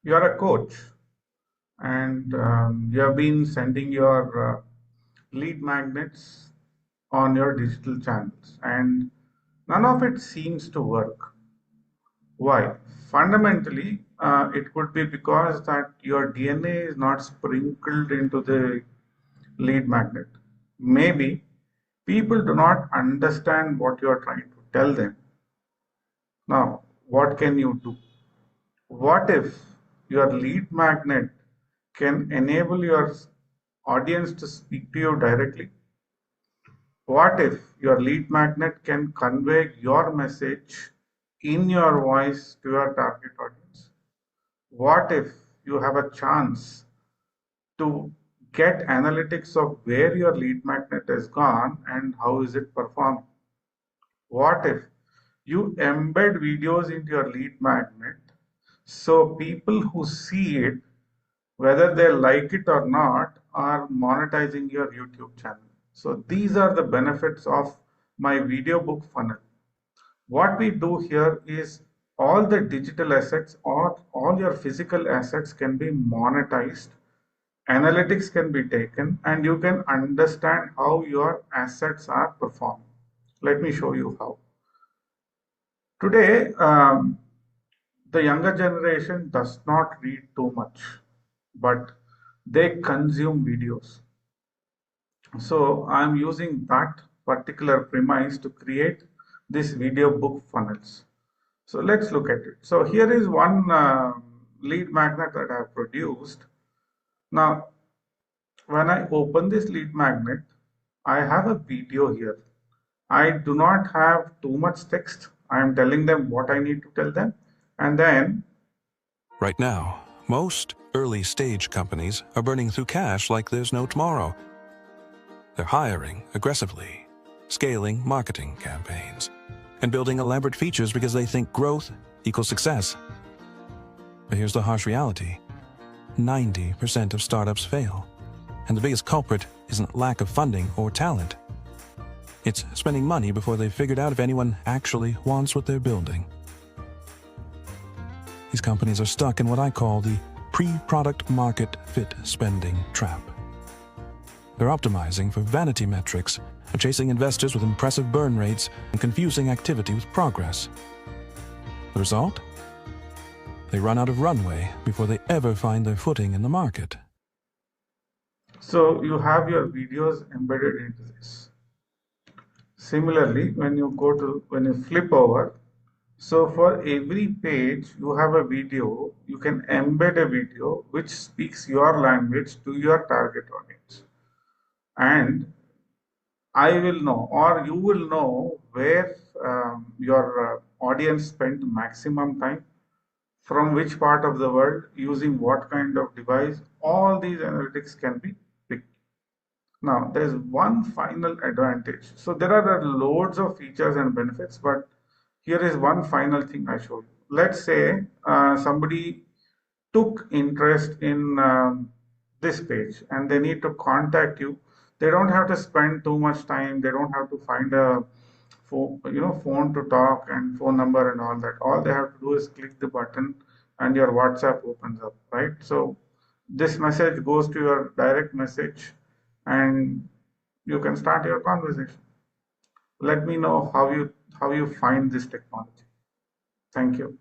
You're a coach and you have been sending your lead magnets on your digital channels, and none of it seems to work. Why? Fundamentally, it could be because that your DNA is not sprinkled into the lead magnet. Maybe people do not understand what you are trying to tell them. Now, what can you do? What if your lead magnet can enable your audience to speak to you directly? What if your lead magnet can convey your message in your voice to your target audience? What if you have a chance to get analytics of where your lead magnet has gone and how is it performing? What if you embed videos into your lead magnet so people who see it, whether they like it or not, are monetizing your YouTube channel? So these are the benefits of my video book funnel. What we do here is all the digital assets or all your physical assets can be monetized, analytics can be taken, and you can understand how your assets are performing. Let me show you how. Today, the younger generation does not read too much, but they consume videos. So I'm using that particular premise to create this video book funnels. So let's look at it. So here is one lead magnet that I have produced. Now, when I open this lead magnet, I have a video here. I do not have too much text. I am telling them what I need to tell them. And then right now, most early stage companies are burning through cash like there's no tomorrow. They're hiring aggressively, scaling marketing campaigns, and building elaborate features because they think growth equals success. But here's the harsh reality. 90% of startups fail, and the biggest culprit isn't lack of funding or talent. It's spending money before they've figured out if anyone actually wants what they're building. These companies are stuck in what I call the pre-product market fit spending trap. They're optimizing for vanity metrics and chasing investors with impressive burn rates and confusing activity with progress. The result? They run out of runway before they ever find their footing in the market. so you have your videos embedded into this. Similarly, when you flip over, so for every page you have a video, you can embed a video which speaks your language to your target audience. And I will know, or you will know, where your audience spent maximum time, from which part of the world, using what kind of device. All these analytics can be picked. Now, there is one final advantage. So there are loads of features and benefits, but here is one final thing I showed you. Let's say somebody took interest in this page and they need to contact you. They don't have to spend too much time. They don't have to find a phone to talk and phone number and all that. All they have to do is click the button and your WhatsApp opens up, right? So this message goes to your direct message and you can start your conversation. Let me know how you find this technology. Thank you.